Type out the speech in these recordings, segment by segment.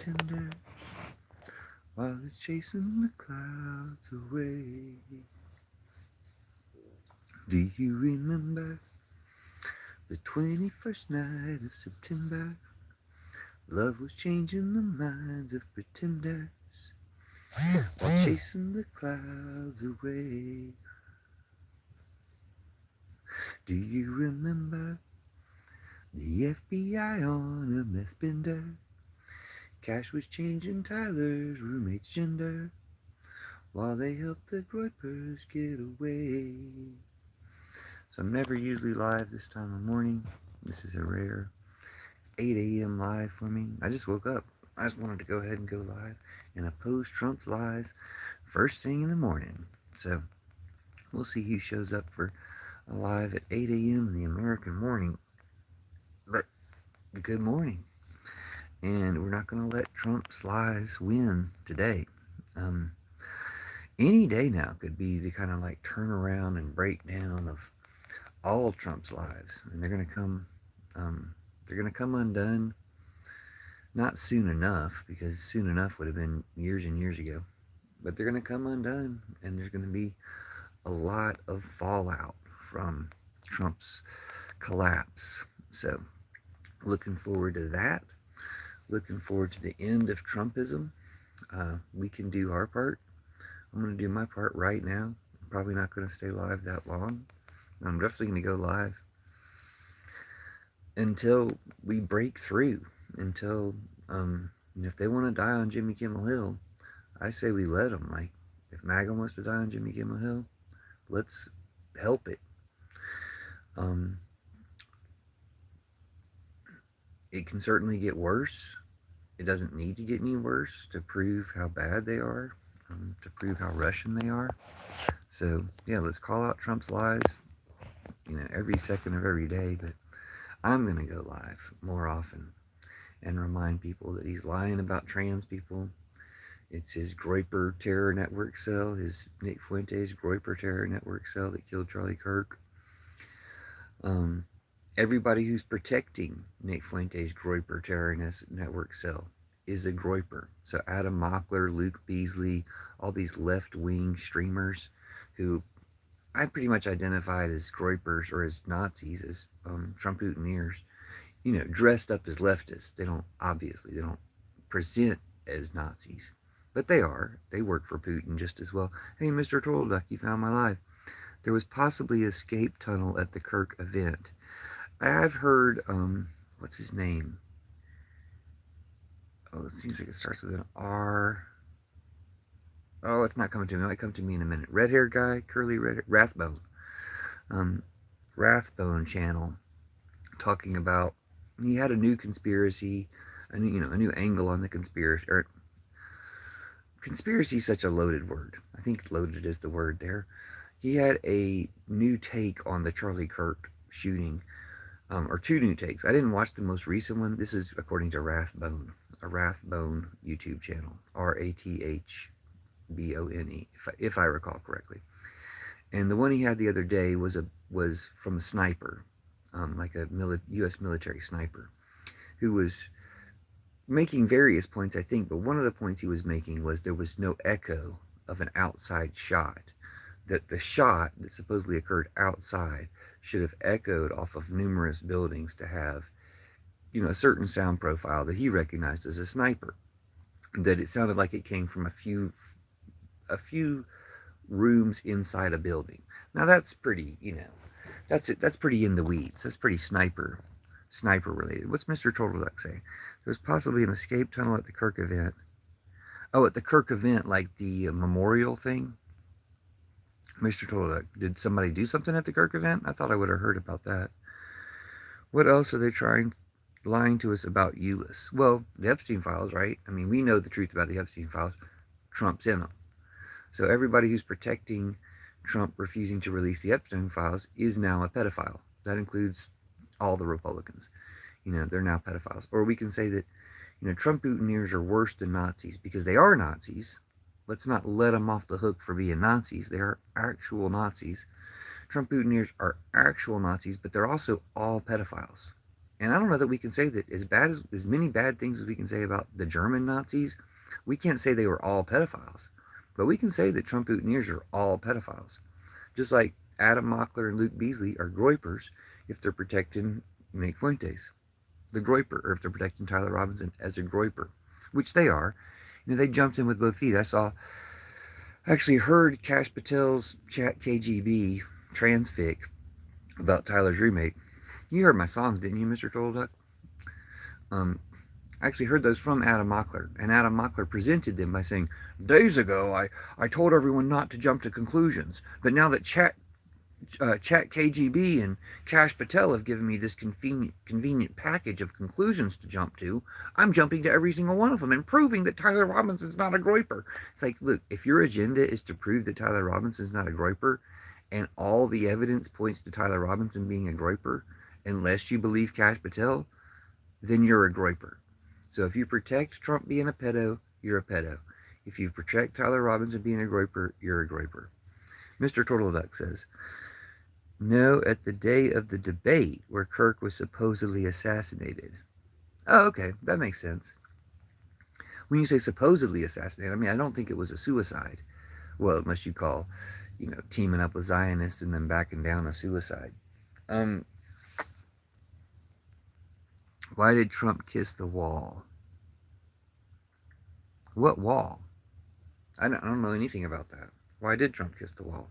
tender while it's chasing the clouds away. Do you remember the 21st night of September? Love was changing the minds of pretenders while chasing the clouds away. Do you remember the FBI on a meth bender? Cash was changing Tyler's roommate's gender while they helped the groypers get away. So I'm never usually live this time of morning. This is a rare 8 a.m. live for me. I just woke up. I just wanted to go ahead and go live and oppose Trump's lies first thing in the morning. So we'll see who shows up for a live at 8 a.m. in the American morning. But good morning. And we're not going to let Trump's lies win today. Um, any day now could be the kind of like turnaround and breakdown of all Trump's lies, and they're going to come. They're going to come undone. Not soon enough, because soon enough would have been years and years ago. But they're going to come undone, and there's going to be a lot of fallout from Trump's collapse. So, looking forward to that. Looking forward to the end of Trumpism. We can do our part. I'm going to do my part right now. I'm probably not going to stay live that long. I'm definitely going to go live until we break through. Until, if they want to die on Jimmy Kimmel Hill, I say we let them. Like, if MAGA wants to die on Jimmy Kimmel Hill, let's help it. It can certainly get worse. It doesn't need to get any worse to prove how bad they are, to prove how Russian they are. So, yeah, let's call out Trump's lies, every second of every day. But I'm going to go live more often and remind people that he's lying about trans people. It's his Groyper terror network cell, his Nick Fuentes Groyper terror network cell that killed Charlie Kirk. Everybody who's protecting Nick Fuentes Groyper terror network cell is a Groyper. So Adam Mockler, Luke Beasley, all these left-wing streamers who I pretty much identified as Groypers or as Nazis, as Trump-Putiners, dressed up as leftists. They don't present as Nazis, but they are. They work for Putin just as well. Hey, Mr. Turtle Duck, you found my live. There was possibly a escape tunnel at the Kirk event. I've heard, what's his name? Oh, it seems like it starts with an R. Oh, it's not coming to me. It might come to me in a minute. Red-haired guy, curly red, Rathbone. Rathbone channel talking about, he had a new conspiracy, a new angle on the conspiracy. Or conspiracy is such a loaded word. I think loaded is the word there. He had a new take on the Charlie Kirk shooting, or two new takes. I didn't watch the most recent one. This is according to Rathbone, a Rathbone YouTube channel, Rathbone, if I recall correctly. And the one he had the other day was from a sniper, like a U.S. military sniper, who was making various points, I think, but one of the points he was making was there was no echo of an outside shot. That the shot that supposedly occurred outside should have echoed off of numerous buildings to have, a certain sound profile that he recognized as a sniper. That it sounded like it came from a few rooms inside a building. Now that's pretty, that's pretty in the weeds. That's pretty sniper related. What's Mr. Turtle Duck say? There's possibly an escape tunnel at the Kirk event. Oh, at the Kirk event, like the memorial thing. Mr. Turtle Duck, did somebody do something at the Kirk event? I thought I would have heard about that. What else are they lying to us about Euless? Well, the Epstein files, right? I mean, we know the truth about the Epstein files. Trump's in them. So everybody who's protecting Trump refusing to release the Epstein files is now a pedophile. That includes all the Republicans. They're now pedophiles. Or we can say that, Trump Putiners are worse than Nazis because they are Nazis. Let's not let them off the hook for being Nazis. They are actual Nazis. Trump Putiners are actual Nazis, but they're also all pedophiles. And I don't know that we can say that as many bad things as we can say about the German Nazis, we can't say they were all pedophiles. But we can say that Trump boutonnieres are all pedophiles. Just like Adam Mockler and Luke Beasley are groypers if they're protecting Nick Fuentes, the groyper, or if they're protecting Tyler Robinson as a groyper, which they are. They jumped in with both feet. Actually heard Cash Patel's chat KGB transfic about Tyler's roommate. You heard my songs, didn't you, Mr. Total Duck? Um, I actually heard those from Adam Mockler, and Adam Mockler presented them by saying, "Days ago, I told everyone not to jump to conclusions, but now that Chat KGB and Cash Patel have given me this convenient package of conclusions to jump to, I'm jumping to every single one of them and proving that Tyler Robinson's not a groyper." It's like, look, if your agenda is to prove that Tyler Robinson's not a groyper, and all the evidence points to Tyler Robinson being a groyper, unless you believe Cash Patel, then you're a groyper. So if you protect Trump being a pedo, you're a pedo. If you protect Tyler Robinson being a groyper, you're a groyper. Mr. Turtle Duck says, "No, at the day of the debate where Kirk was supposedly assassinated." Oh, okay, that makes sense. When you say supposedly assassinated, I mean, I don't think it was a suicide. Well, unless you call, teaming up with Zionists and then backing down a suicide. Um, why did Trump kiss the wall? What wall? I don't know anything about that. Why did Trump kiss the wall?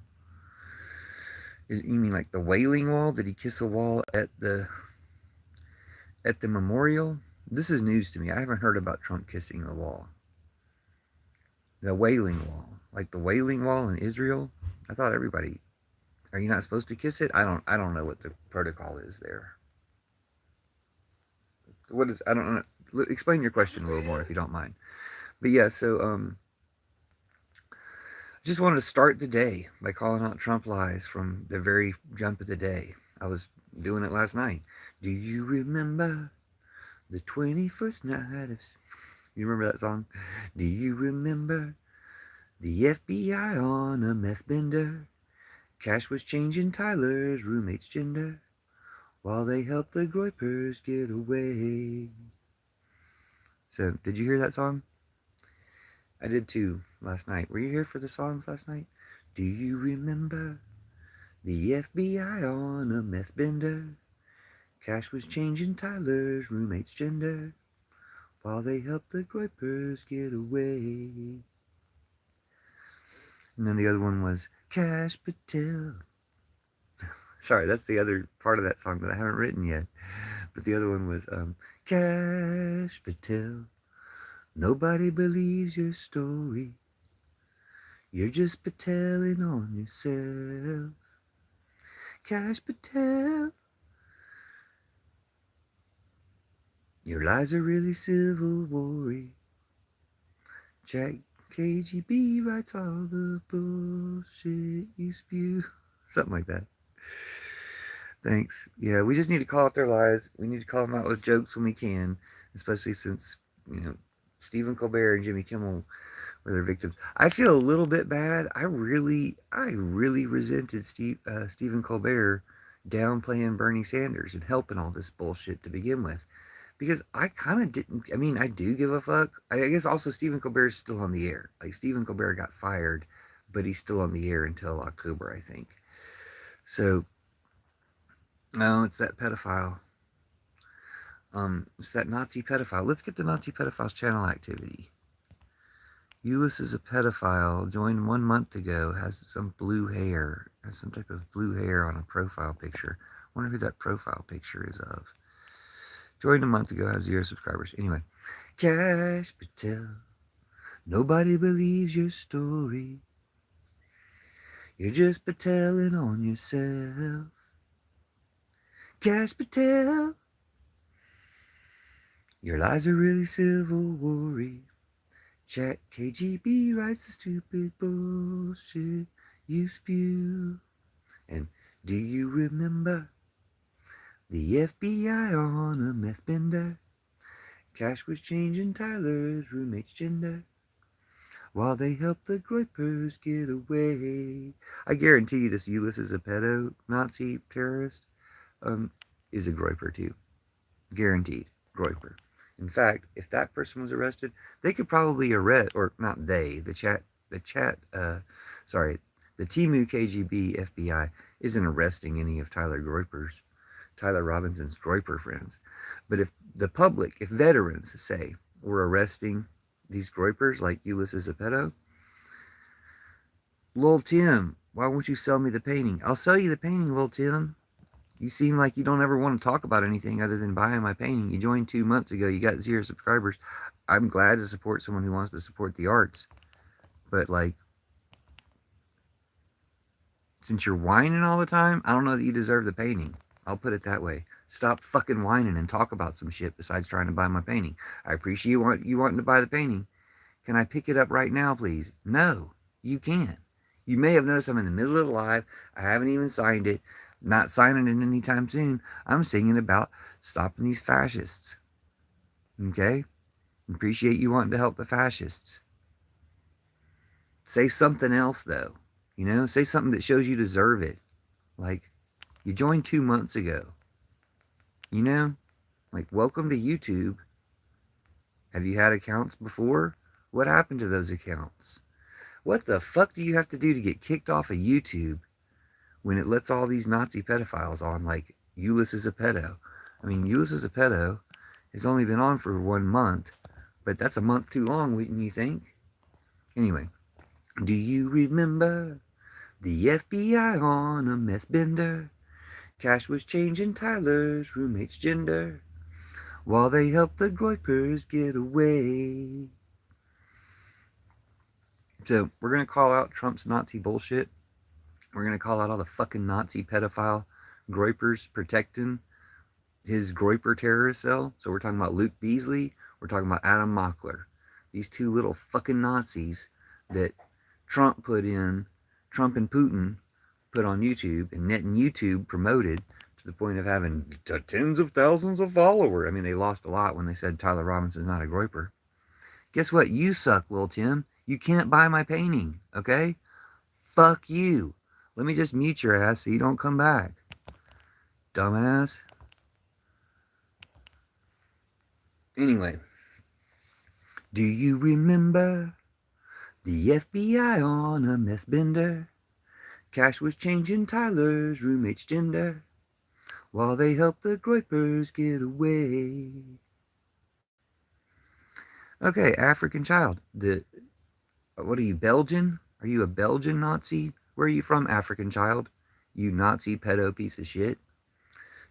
You mean like the Wailing Wall? Did he kiss a wall at the memorial? This is news to me. I haven't heard about Trump kissing the wall. The Wailing Wall, like the Wailing Wall in Israel. I thought everybody. Are you not supposed to kiss it? I don't know what the protocol is there. What is? I don't know. Explain your question a little more if you don't mind. But yeah, so just wanted to start the day by calling out Trump lies from the very jump of the day. I was doing it last night. Do you remember the 21st night of... You remember that song? Do you remember the FBI on a meth bender? Cash was changing Tyler's roommate's gender while they helped the groypers get away. So, did you hear that song? I did too last night. Were you here for the songs last night? Do you remember the FBI on a meth bender? Cash was changing Tyler's roommate's gender while they helped the groypers get away. And then the other one was Cash Patel. Sorry, that's the other part of that song that I haven't written yet. But the other one was Cash Patel. Nobody believes your story. You're just pateling on yourself. Cash Patel. Your lies are really Civil War-y. Jack KGB writes all the bullshit you spew. Something like that. Thanks. Yeah, we just need to call out their lies. We need to call them out with jokes when we can, especially since, Stephen Colbert and Jimmy Kimmel were their victims. I feel a little bit bad. I really resented Stephen Colbert downplaying Bernie Sanders and helping all this bullshit to begin with. Because I kind of didn't. I mean, I do give a fuck. I guess also Stephen Colbert is still on the air. Like, Stephen Colbert got fired, but he's still on the air until October, I think. So, no, it's that pedophile. It's that Nazi pedophile. Let's get the Nazi pedophile's channel activity. Euless is a pedophile. Joined 1 month ago. Has some blue hair. Has some type of blue hair on a profile picture. Wonder who that profile picture is of. Joined a month ago. Has 0 subscribers. Anyway, Cash Patel. Nobody believes your story. You're just pateling on yourself. Cash Patel. Your lies are really Civil War-y. Chat KGB writes the stupid bullshit you spew. And do you remember the FBI on a meth bender? Cash was changing Tyler's roommate's gender while they helped the groypers get away. I guarantee you this Ulysses, a pedo Nazi terrorist, is a groyper too. Guaranteed. Groyper. In fact, if that person was arrested, they could probably arrest, or not they, sorry, the Timu KGB FBI isn't arresting any of Tyler Robinson's Groyper friends. But if the public, if veterans say, we're arresting these Groypers like Ulysses a pedo, Lil Tim, why won't you sell me the painting? I'll sell you the painting, Lil Tim. You seem like you don't ever want to talk about anything other than buying my painting. You joined 2 months ago. You got 0 subscribers. I'm glad to support someone who wants to support the arts. But, like, since you're whining all the time, I don't know that you deserve the painting. I'll put it that way. Stop fucking whining and talk about some shit besides trying to buy my painting. I appreciate you wanting to buy the painting. Can I pick it up right now, please? No, you can't. You may have noticed I'm in the middle of the live. I haven't even signed it. Not signing it anytime soon. I'm singing about stopping these fascists. Okay? Appreciate you wanting to help the fascists. Say something else, though. You know, say something that shows you deserve it. Like, you joined 2 months ago. You know? Like, welcome to YouTube. Have you had accounts before? What happened to those accounts? What the fuck do you have to do to get kicked off of YouTube when it lets all these Nazi pedophiles on, like Ulysses a pedo? I mean, Ulysses a pedo has only been on for 1 month, but that's a month too long, wouldn't you think? Anyway, do you remember the FBI on a meth bender? Cash was changing Tyler's roommate's gender while they helped the Groypers get away. So we're going to call out Trump's Nazi bullshit. We're going to call out all the fucking Nazi pedophile Groypers protecting his Groyper terrorist cell. So we're talking about Luke Beasley. We're talking about Adam Mockler. These two little fucking Nazis that Trump and Putin put on YouTube, and net and YouTube promoted to the point of having tens of thousands of followers. I mean, they lost a lot when they said Tyler Robinson's not a Groyper. Guess what? You suck, Lil Tim. You can't buy my painting, okay? Fuck you. Let me just mute your ass so you don't come back. Dumbass. Anyway. Do you remember the FBI on a meth bender? Cash was changing Tyler's roommate's gender while they helped the Groypers get away. Okay, African child. What are you, Belgian? Are you a Belgian Nazi? Where are you from, African child? You Nazi pedo piece of shit.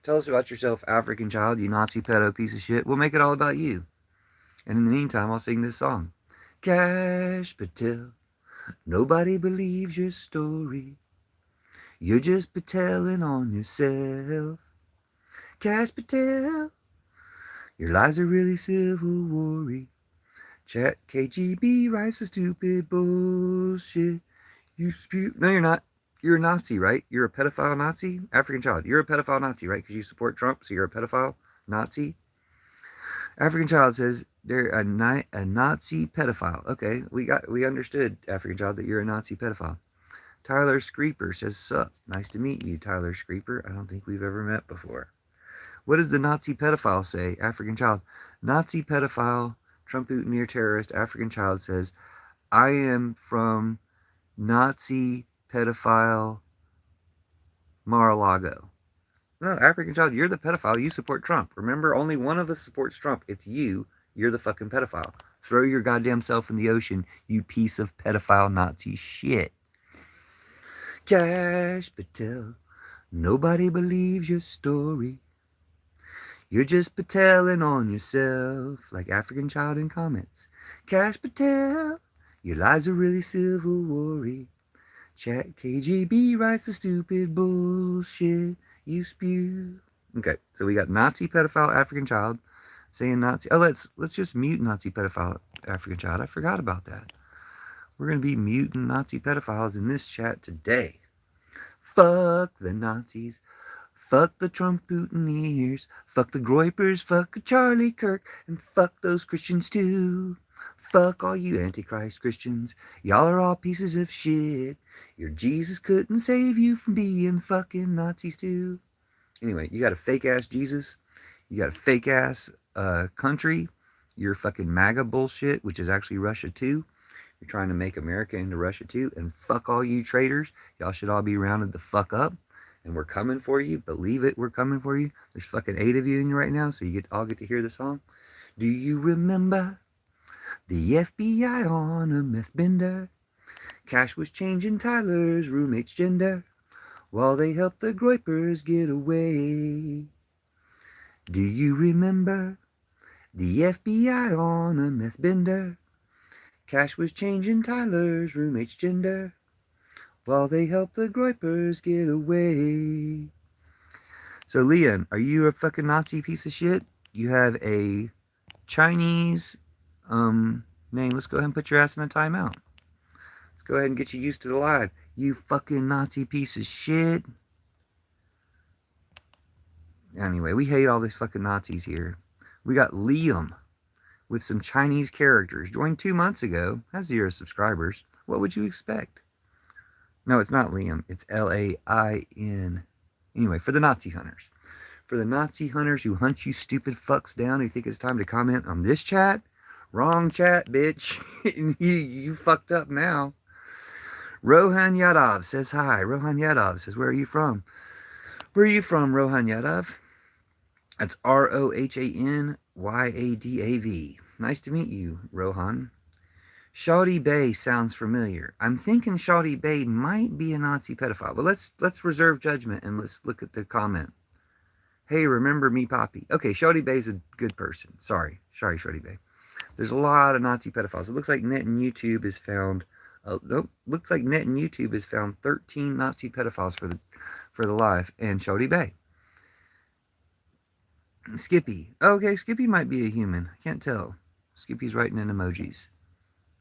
Tell us about yourself, African child, you Nazi pedo piece of shit. We'll make it all about you. And in the meantime, I'll sing this song. Cash Patel, nobody believes your story. You're just patelling on yourself. Cash Patel, your lies are really civil war-y. Chat KGB writes the stupid bullshit. You spew. No, you're not. You're a Nazi, right? You're a pedophile Nazi? African child. You're a pedophile Nazi, right? Because you support Trump, so you're a pedophile Nazi? African child says they're a Nazi pedophile. Okay, we understood, African child, that you're a Nazi pedophile. Tyler Screeper says, sup. Nice to meet you, Tyler Screeper. I don't think we've ever met before. What does the Nazi pedophile say? African child. Nazi pedophile, Trump near terrorist, African child says, I am from Nazi pedophile Mar-a-Lago. No, African child, you're the pedophile. You support Trump. Remember, only one of us supports Trump. It's you. You're the fucking pedophile. Throw your goddamn self in the ocean, you piece of pedophile Nazi shit. Cash Patel, nobody believes your story. You're just patelling on yourself, like African child in comments. Cash Patel, your lies are really civil war-y. Chat KGB writes the stupid bullshit you spew. Okay, so we got Nazi pedophile African child saying Nazi. Oh, let's just mute Nazi pedophile African child. I forgot about that. We're gonna be muting Nazi pedophiles in this chat today. Fuck the Nazis. Fuck the Trump Putin-ears. Fuck the Groypers. Fuck Charlie Kirk. And fuck those Christians too. Fuck all you Antichrist Christians. Y'all are all pieces of shit. Your Jesus couldn't save you from being fucking Nazis too. Anyway, you got a fake ass Jesus. You got a fake ass country. You're fucking MAGA bullshit, which is actually Russia too. You're trying to make America into Russia too. And fuck all you traitors. Y'all should all be rounded the fuck up. And we're coming for you. Believe it, we're coming for you. There's fucking 8 of you in right now, so you all get to hear the song. Do you remember the FBI on a meth bender? Cash was changing Tyler's roommate's gender while they helped the Groypers get away. Do you remember the FBI on a meth bender? Cash was changing Tyler's roommate's gender while they helped the Groypers get away. So, Leon, are you a fucking Nazi piece of shit? You have a Chinese name. Let's go ahead and put your ass in a timeout. Let's go ahead and get you used to the live. You fucking Nazi piece of shit. Anyway, we hate all these fucking Nazis here. We got Liam with some Chinese characters. Joined 2 months ago. Has 0 subscribers. What would you expect? No, it's not Liam. It's Lain. Anyway, for the Nazi hunters. For the Nazi hunters who hunt you stupid fucks down who think it's time to comment on this chat. Wrong chat, bitch. you fucked up now. Rohan Yadov says hi. Rohan Yadov says, where are you from? Where are you from, Rohan Yadov? That's RohanYadav. Nice to meet you, Rohan. Shawty Bay sounds familiar. I'm thinking Shawty Bay might be a Nazi pedophile, but let's reserve judgment and let's look at the comment. Hey, remember me, Poppy? Okay, Shawty Bay's a good person. Sorry, Shawty Bay. There's a lot of Nazi pedophiles. It looks like Net and YouTube has found. Looks like Net and YouTube has found 13 Nazi pedophiles for the live and Shawty Bay. Skippy. Okay, Skippy might be a human. I can't tell. Skippy's writing in emojis.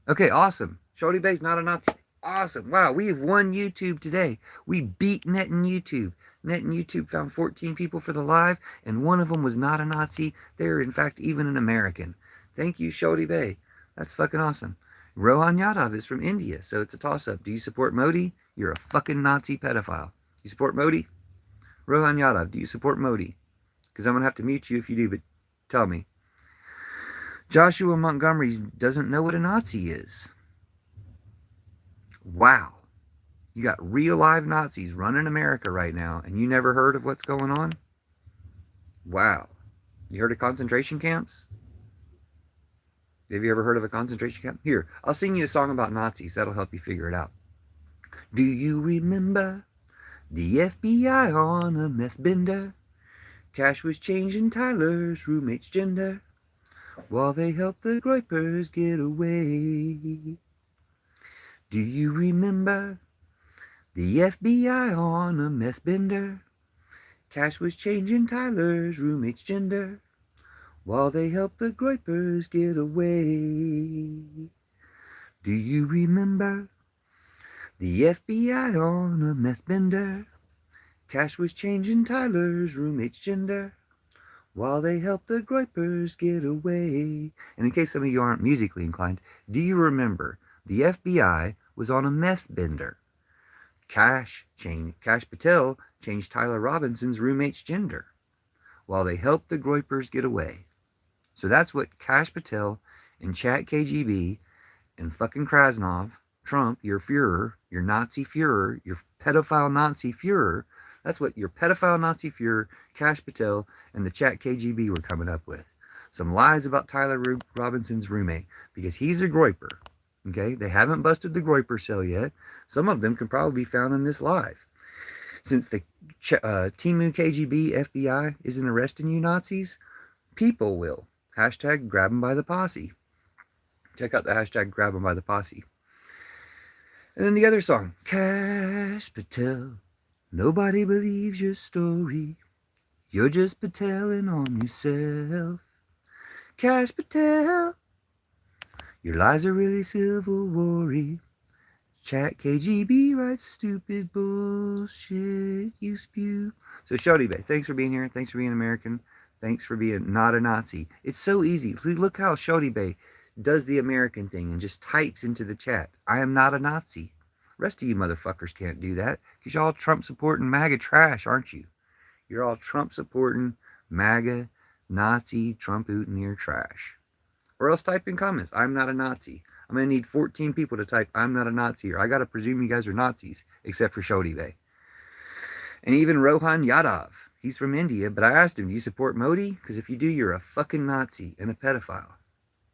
Okay, awesome. Shawty Bay's not a Nazi. Awesome. Wow, we have won YouTube today. We beat Net and YouTube. Net and YouTube found 14 people for the live, and one of them was not a Nazi. They're, in fact, even an American. Thank you, Shawty Bay. That's fucking awesome. Rohan Yadav is from India, so it's a toss-up. Do you support Modi? You're a fucking Nazi pedophile. You support Modi? Rohan Yadav, do you support Modi? Because I'm going to have to mute you if you do, but tell me. Joshua Montgomery doesn't know what a Nazi is. Wow. You got real live Nazis running America right now, and you never heard of what's going on? Wow. You heard of concentration camps? Have you ever heard of a concentration camp? Here, I'll sing you a song about Nazis. That'll help you figure it out. Do you remember the FBI on a meth bender? Cash was changing Tyler's roommate's gender while they helped the Groypers get away. Do you remember the FBI on a meth bender? Cash was changing Tyler's roommate's gender while they helped the Groypers get away. Do you remember the FBI on a meth bender? Cash was changing Tyler's roommate's gender while they helped the Groypers get away. And in case some of you aren't musically inclined, do you remember the FBI was on a meth bender? Cash Patel changed Tyler Robinson's roommate's gender while they helped the Groypers get away. So that's what Cash Patel and Chat KGB and fucking Krasnov, Trump, your Fuhrer, your Nazi Fuhrer, your pedophile Nazi Fuhrer, that's what your pedophile Nazi Fuhrer, Cash Patel, and the Chat KGB were coming up with. Some lies about Tyler Robinson's roommate, because he's a Groyper. Okay, they haven't busted the Groyper cell yet. Some of them can probably be found in this live. Since the Timu KGB FBI isn't arresting you Nazis, people will. Hashtag grab them by the posse. Check out the hashtag grab them by the posse. And then the other song, Cash Patel, nobody believes your story. You're just Pateling on yourself. Cash Patel, your lies are really civil war-y. Chat KGB writes stupid bullshit you spew. So Shawty Bay, thanks for being here. Thanks for being American. Thanks for being not a Nazi. It's so easy. Look how Shawty Bay does the American thing and just types into the chat, I am not a Nazi. The rest of you motherfuckers can't do that because y'all Trump supporting MAGA trash, aren't you? You're all Trump supporting MAGA Nazi Trump-Ootneer trash. Or else type in comments, I'm not a Nazi. I'm going to need 14 people to type, I'm not a Nazi, or I got to presume you guys are Nazis, except for Shodi Bey. And even Rohan Yadav. He's from India, but I asked him, do you support Modi? Because if you do, you're a fucking Nazi and a pedophile.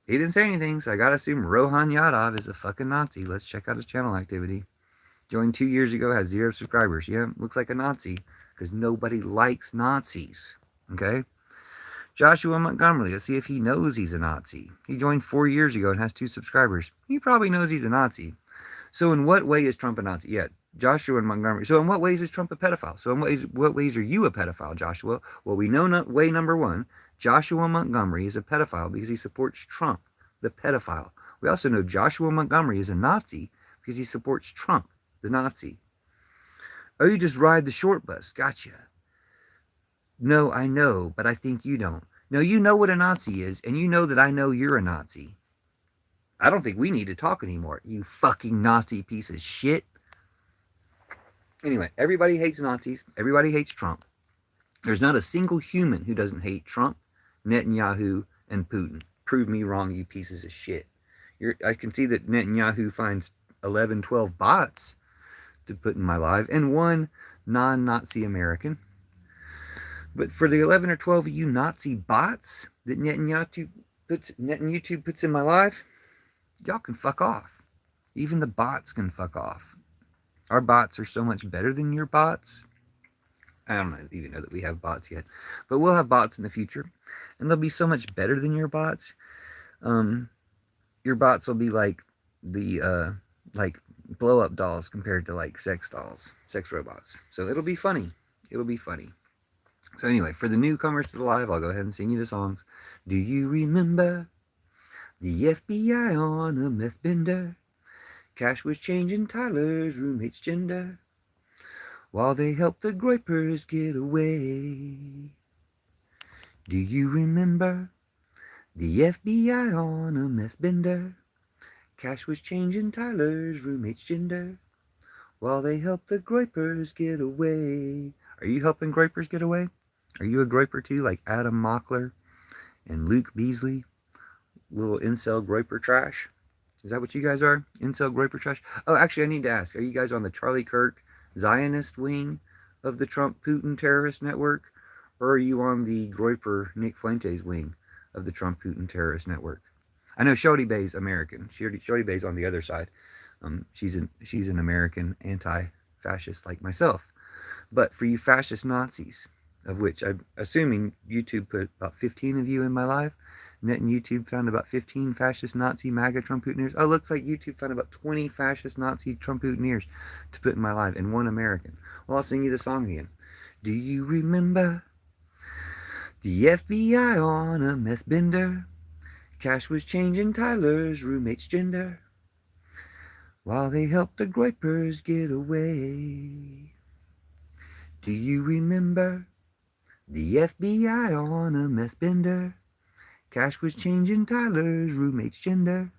He didn't say anything, so I gotta assume Rohan Yadav is a fucking Nazi. Let's check out his channel activity. Joined 2 years ago, has 0 subscribers. Yeah, looks like a Nazi, because nobody likes Nazis. Okay? Joshua Montgomery, let's see if he knows he's a Nazi. He joined 4 years ago and has 2 subscribers. He probably knows he's a Nazi. So in what way is Trump a Nazi? Yeah, Joshua and Montgomery. So in what ways is Trump a pedophile? So in what ways are you a pedophile, Joshua? Well, we know way number one, Joshua Montgomery is a pedophile because he supports Trump, the pedophile. We also know Joshua Montgomery is a Nazi because he supports Trump, the Nazi. Oh, you just ride the short bus. Gotcha. No, I know, but I think you don't. No, you know what a Nazi is, and you know that I know you're a Nazi. I don't think we need to talk anymore, you fucking Nazi piece of shit. Anyway, everybody hates Nazis. Everybody hates Trump. There's not a single human who doesn't hate Trump, Netanyahu, and Putin. Prove me wrong, you pieces of shit. I can see that Netanyahu finds 11, 12 bots to put in my live, and one non-Nazi American. But for the 11 or 12 of you Nazi bots that Netanyahu puts in my live, y'all can fuck off. Even the bots can fuck off. Our bots are so much better than your bots. I don't even know that we have bots yet, but we'll have bots in the future, and they'll be so much better than your bots. Your bots will be like the like blow up dolls compared to like sex dolls, sex robots. So it'll be funny. It'll be funny. So anyway, for the newcomers to the live, I'll go ahead and sing you the songs. Do you remember the FBI on a meth bender? Cash was changing Tyler's roommate's gender while they helped the groypers get away. Do you remember the FBI on a meth bender? Cash was changing Tyler's roommate's gender while they helped the groypers get away. Are you helping groypers get away? Are you a groyper too, like Adam Mockler and Luke Beasley? Little incel groyper trash? Is that what you guys are? Incel groyper trash? Oh, actually, I need to ask. Are you guys on the Charlie Kirk Zionist wing of the Trump-Putin terrorist network? Or are you on the groyper Nick Fuentes wing of the Trump-Putin terrorist network? I know Shodi Bey's American. Shodi Bey's on the other side. She's an American anti-fascist like myself. But for you fascist Nazis, of which I'm assuming YouTube put about 15 of you in my live, Net and YouTube found about 15 fascist Nazi MAGA Trump-Putiners. Oh, looks like YouTube found about 20 fascist Nazi Trump-Putiners to put in my live, and 1 American. Well, I'll sing you the song again. Do you remember the FBI on a meth bender? Cash was changing Tyler's roommate's gender while they helped the groypers get away. Do you remember the FBI on a meth bender? Cash was changing Tyler's roommate's gender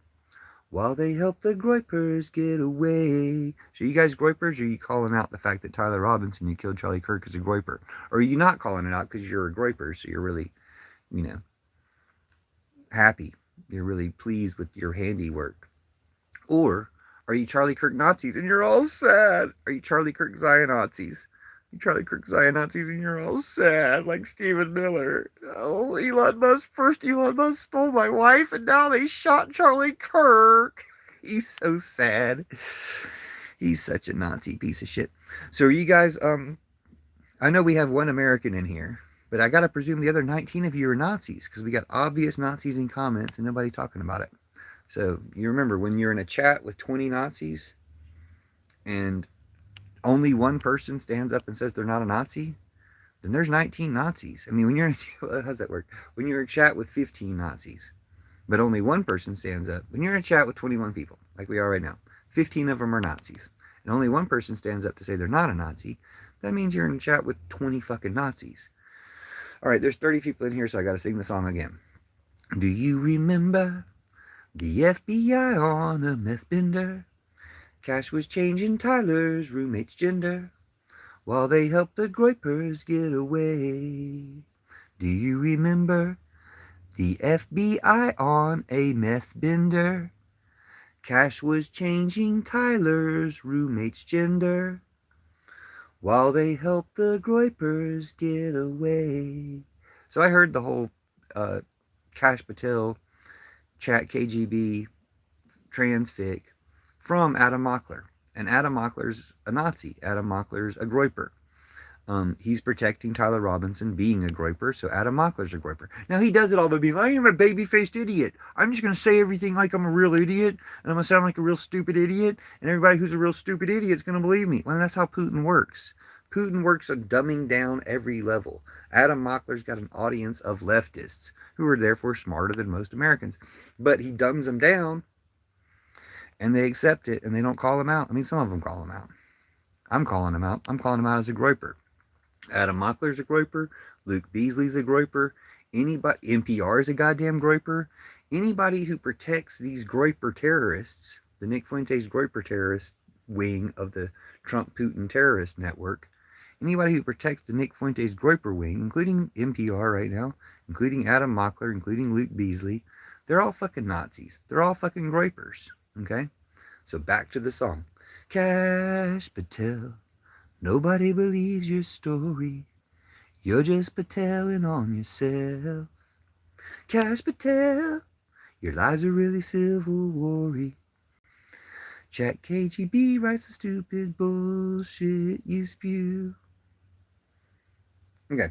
while they helped the groypers get away. So you guys groypers, or are you calling out the fact that Tyler Robinson, you killed Charlie Kirk, is a groyper? Or are you not calling it out because you're a groyper, so you're really, happy. You're really pleased with your handiwork? Or are you Charlie Kirk Nazis and you're all sad? Are you Charlie Kirk Zion Nazis? Charlie Kirk Zion Nazis and you're all sad like Stephen Miller. Oh, Elon Musk stole my wife and now they shot Charlie Kirk. He's so sad. He's such a Nazi piece of shit. So are you guys, I know we have 1 American in here, but I gotta presume the other 19 of you are Nazis because we got obvious Nazis in comments and nobody talking about it. So you remember when you're in a chat with 20 Nazis and only 1 person stands up and says they're not a Nazi, then there's 19 Nazis. I mean, when you're, how's that work? When you're in a chat with 15 Nazis, but only 1 person stands up, when you're in a chat with 21 people, like we are right now, 15 of them are Nazis, and only 1 person stands up to say they're not a Nazi, that means you're in a chat with 20 fucking Nazis. All right, there's 30 people in here, so I gotta sing the song again. Do you remember the FBI on a meth bender? Cash was changing Tyler's roommate's gender while they helped the groypers get away. Do you remember the FBI on a meth bender? Cash was changing Tyler's roommate's gender while they helped the Groypers get away. So I heard the whole uh, Cash Patel chat KGB transfic from Adam Mockler. And Adam Mockler's a Nazi. Adam Mockler's a Groyper. He's protecting Tyler Robinson being a groyper, so Adam Mockler's a groyper. Now he does it all by being, I am a baby-faced idiot. I'm just gonna say everything like I'm a real idiot, and I'm gonna sound like a real stupid idiot, and everybody who's a real stupid idiot is gonna believe me. Well, that's how Putin works. Putin works on dumbing down every level. Adam Mockler's got an audience of leftists who are therefore smarter than most Americans, but he dumbs them down, and they accept it, and they don't call him out. I mean, some of them call him out. I'm calling him out. I'm calling him out as a groyper. Adam Mockler's a groyper. Luke Beasley's a groyper. Anybody, NPR is a goddamn groyper. Anybody who protects these groyper terrorists, the Nick Fuentes groyper terrorist wing of the Trump Putin terrorist network, anybody who protects the Nick Fuentes groyper wing, including NPR right now, including Adam Mockler, including Luke Beasley, they're all fucking Nazis. They're all fucking groypers. Okay? So back to the song. Cash Patel. Nobody believes your story. You're just Pateling on yourself. Cash Patel, your lies are really civil war-y. Chat KGB writes the stupid bullshit you spew. Okay.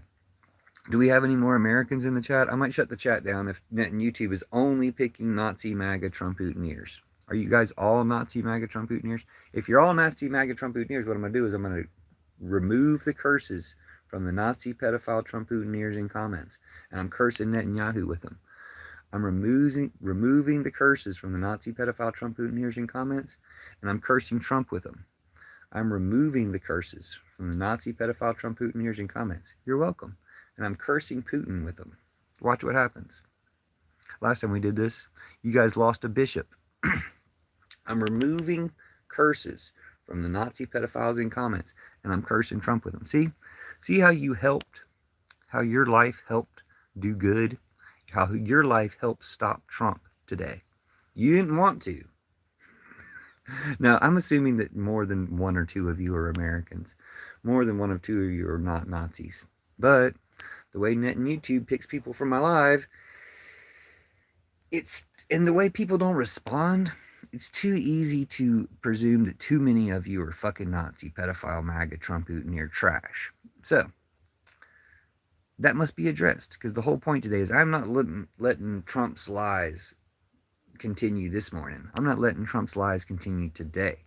Do we have any more Americans in the chat? I might shut the chat down if Net and YouTube is only picking Nazi MAGA Trump Putiners. Are you guys all Nazi MAGA Trump Putiners? If you're all Nazi MAGA Trump Putiners, what I'm going to do is I'm going to remove the curses from the Nazi pedophile Trump Putiners in comments. And I'm cursing Netanyahu with them. I'm removing the curses from the Nazi pedophile Trump Putiners in comments. And I'm cursing Trump with them. I'm removing the curses from the Nazi pedophile Trump Putiners in comments. You're welcome. And I'm cursing Putin with them. Watch what happens. Last time we did this, you guys lost a bishop. I'm removing curses from the Nazi pedophiles in comments, and I'm cursing Trump with them. See how you helped, how your life helped do good, how your life helped stop Trump today. You didn't want to. Now, I'm assuming that more than one or two of you are Americans. More than one or two of you are not Nazis. But the way Net and YouTube picks people from my live, and the way people don't respond, it's too easy to presume that too many of you are fucking Nazi, pedophile, MAGA, Trump, Putin, trash. So, that must be addressed, because the whole point today is I'm not letting Trump's lies continue this morning. I'm not letting Trump's lies continue today.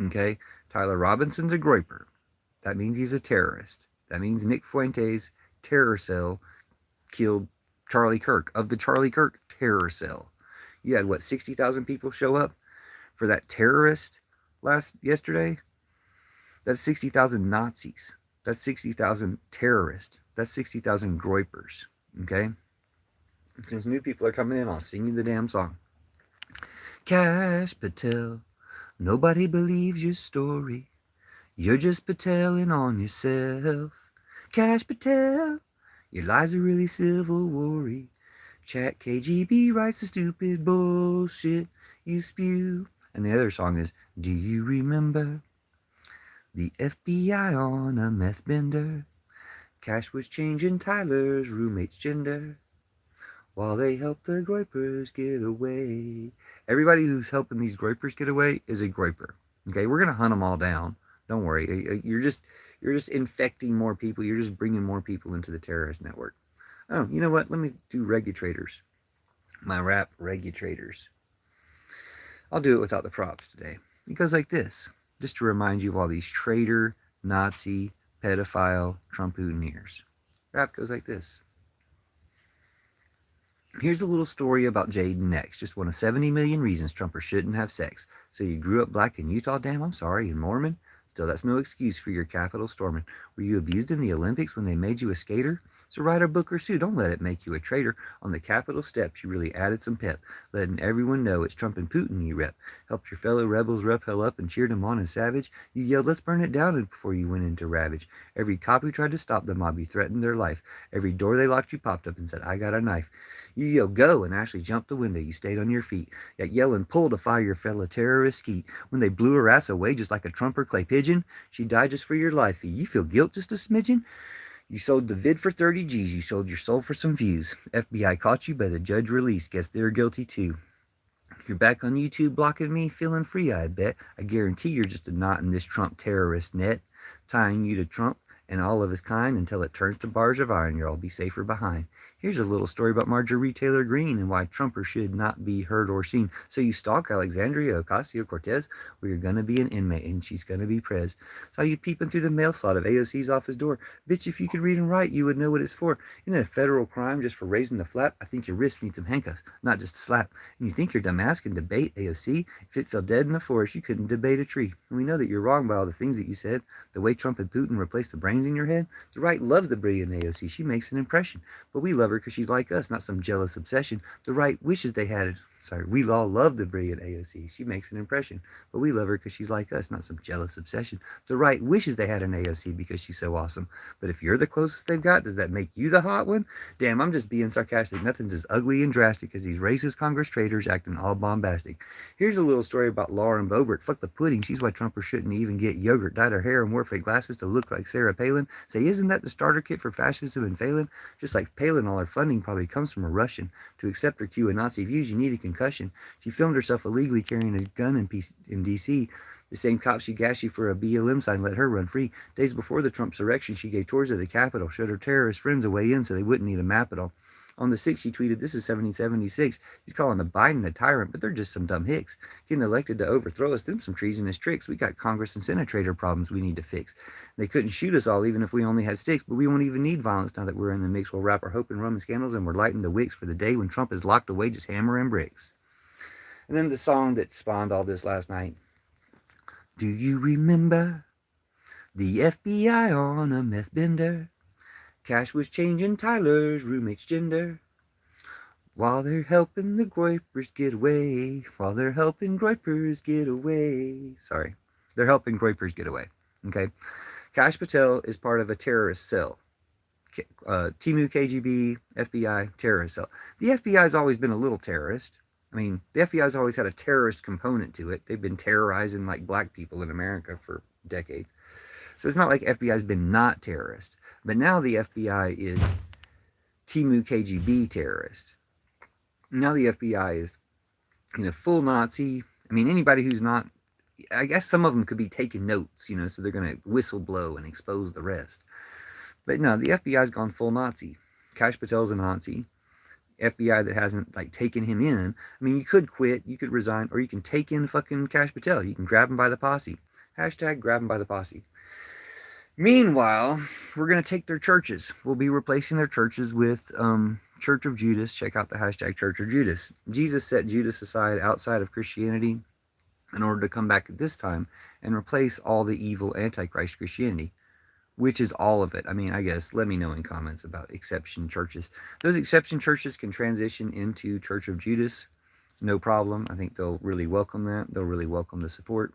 Okay? Tyler Robinson's a groyper. That means he's a terrorist. That means Nick Fuentes' terror cell killed Charlie Kirk, of the Charlie Kirk terror cell. You had, 60,000 people show up for that terrorist yesterday? That's 60,000 Nazis. That's 60,000 terrorists. That's 60,000 groypers. Okay? Since new people are coming in, I'll sing you the damn song. Cash Patel, nobody believes your story. You're just Pateling on yourself. Cash Patel, your lies are really civil war-y. Chat KGB writes the stupid bullshit you spew. And the other song is, do you remember the FBI on a meth bender? Cash was changing Tyler's roommate's gender while they helped the groypers get away. Everybody who's helping these groypers get away is a groyper. Okay, we're gonna hunt them all down. Don't worry. You're just infecting more people. You're just bringing more people into the terrorist network. Oh, you know what? Let me do Regutrators. My rap Regutrators. I'll do it without the props today. It goes like this, just to remind you of all these traitor, Nazi, pedophile, Trump Putiners. Rap goes like this. Here's a little story about Jaden X, just one of 70 million reasons Trumpers shouldn't have sex. So you grew up black in Utah? Damn, I'm sorry, and Mormon? Still, that's no excuse for your Capitol storming. Were you abused in the Olympics when they made you a skater? So write a book or sue. Don't let it make you a traitor. On the Capitol steps, you really added some pep, letting everyone know it's Trump and Putin you rep. Helped your fellow rebels rep hell up and cheered them on as savage. You yelled, let's burn it down before you went into ravage. Every cop who tried to stop the mob, you threatened their life. Every door they locked, you popped up and said, I got a knife. You yelled, go, and Ashley jumped the window. You stayed on your feet. Yet yelling, pull to fire your fellow terrorist skeet. When they blew her ass away just like a trumper clay pigeon, she died just for your life. You feel guilt just a smidgen? You sold the vid for 30 G's. You sold your soul for some views. FBI caught you, but the judge released. Guess they're guilty too. You're back on YouTube blocking me, feeling free, I bet. I guarantee you're just a knot in this Trump terrorist net, tying you to Trump and all of his kind until it turns to bars of iron. You'll all be safer behind. Here's a little story about Marjorie Taylor Greene and why Trumpers should not be heard or seen. So you stalk Alexandria Ocasio-Cortez, where you're going to be an inmate and she's going to be prez. Saw you peeping through the mail slot of AOC's office door. Bitch, if you could read and write, you would know what it's for. Isn't it a federal crime just for raising the flap? I think your wrist needs some handcuffs, not just a slap. And you think your dumb ass can debate AOC? If it fell dead in the forest, you couldn't debate a tree. And we know that you're wrong by all the things that you said. The way Trump and Putin replaced the brains in your head. The right loves the brilliant AOC. She makes an impression. But we love her because she's like us, not some jealous obsession. The right wishes they had. Sorry, we all love the brilliant AOC. She makes an impression. But we love her because she's like us, not some jealous obsession. The right wishes they had an AOC because she's so awesome. But if you're the closest they've got, does that make you the hot one? Damn, I'm just being sarcastic. Nothing's as ugly and drastic as these racist Congress traitors acting all bombastic. Here's a little story about Lauren Boebert. Fuck the pudding. She's why Trumpers shouldn't even get yogurt. Dyed her hair and wore fake glasses to look like Sarah Palin. Say, isn't that the starter kit for fascism and Palin? Just like Palin, all her funding probably comes from a Russian. To accept her Q and Nazi views, you need a concussion. She filmed herself illegally carrying a gun in D.C. The same cops who gassed you for a BLM sign let her run free. Days before the Trump insurrection, she gave tours of the Capitol, showed her terrorist friends a way in so they wouldn't need a map at all. On the 6th, she tweeted, this is 1776. He's calling the Biden a tyrant, but they're just some dumb hicks. Getting elected to overthrow us, them some treasonous tricks. We got Congress and Senate traitor problems we need to fix. They couldn't shoot us all even if we only had sticks, but we won't even need violence now that we're in the mix. We'll wrap our hope in rum and scandals and we're lighting the wicks for the day when Trump is locked away just hammering bricks. And then the song that spawned all this last night. Do you remember the FBI on a meth bender? Cash was changing Tyler's roommate's gender. While they're helping the Groypers get away. While they're helping Groypers get away. Sorry. They're helping Groypers get away. Okay. Kash Patel is part of a terrorist cell. Timu KGB, FBI, terrorist cell. The FBI has always been a little terrorist. I mean, the FBI has always had a terrorist component to it. They've been terrorizing like black people in America for decades. So it's not like FBI has been not terrorist. But now the FBI is Timu KGB terrorist. Now the FBI is, full Nazi. I mean, anybody who's not, I guess some of them could be taking notes, so they're going to whistle blow and expose the rest. But no, the FBI's gone full Nazi. Kash Patel's a Nazi. FBI that hasn't taken him in. I mean, you could quit, you could resign, or you can take in fucking Kash Patel. You can grab him by the posse. Hashtag grab him by the posse. Meanwhile, we're going to take their churches. We'll be replacing their churches with Church of Judas. Check out the hashtag Church of Judas. Jesus set Judas aside outside of Christianity in order to come back at this time and replace all the evil Antichrist Christianity, which is all of it. I mean, I guess, let me know in comments about exception churches. Those exception churches can transition into Church of Judas, no problem. I think they'll really welcome that. They'll really welcome the support.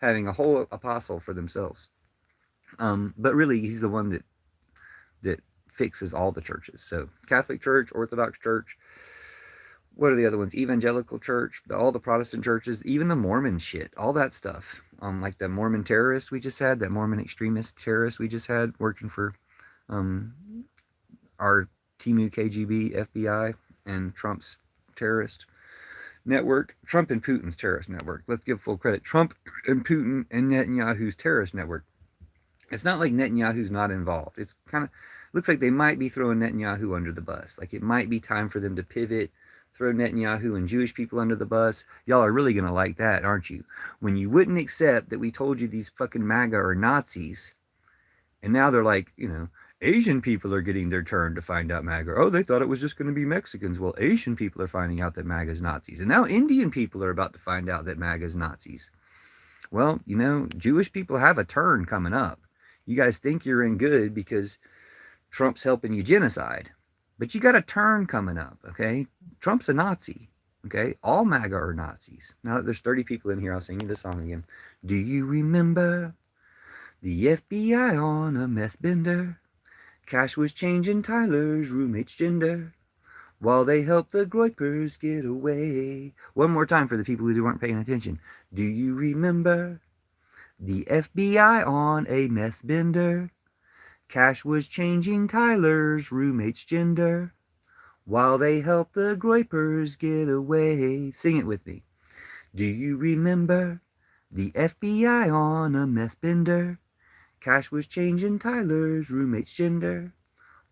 Having a whole apostle for themselves. But really, he's the one that fixes all the churches. So Catholic Church, Orthodox Church, what are the other ones? Evangelical Church, all the Protestant churches, even the Mormon shit, all that stuff. Like the Mormon terrorists we just had, that Mormon extremist terrorist we just had working for our Timu KGB, FBI, and Trump's terrorist network. Trump and Putin's terrorist network. Let's give full credit. Trump and Putin and Netanyahu's terrorist network. It's not like Netanyahu's not involved. It's kind of looks like they might be throwing Netanyahu under the bus. Like it might be time for them to pivot, throw Netanyahu and Jewish people under the bus. Y'all are really going to like that, aren't you? When you wouldn't accept that we told you these fucking MAGA are Nazis, and now they're like, Asian people are getting their turn to find out MAGA. Oh, they thought it was just going to be Mexicans. Well, Asian people are finding out that MAGA is Nazis. And now Indian people are about to find out that MAGA is Nazis. Well, Jewish people have a turn coming up. You guys think you're in good because Trump's helping you genocide. But you got a turn coming up, okay? Trump's a Nazi, okay? All MAGA are Nazis. Now that there's 30 people in here, I'll sing you the song again. Do you remember the FBI on a meth bender? Cash was changing Tyler's roommate's gender while they helped the Groypers get away. One more time for the people who weren't paying attention. Do you remember the FBI on a meth bender? Cash was changing Tyler's roommate's gender while they helped the Groypers get away. Sing it with me. Do you remember the FBI on a meth bender? Cash was changing Tyler's roommate's gender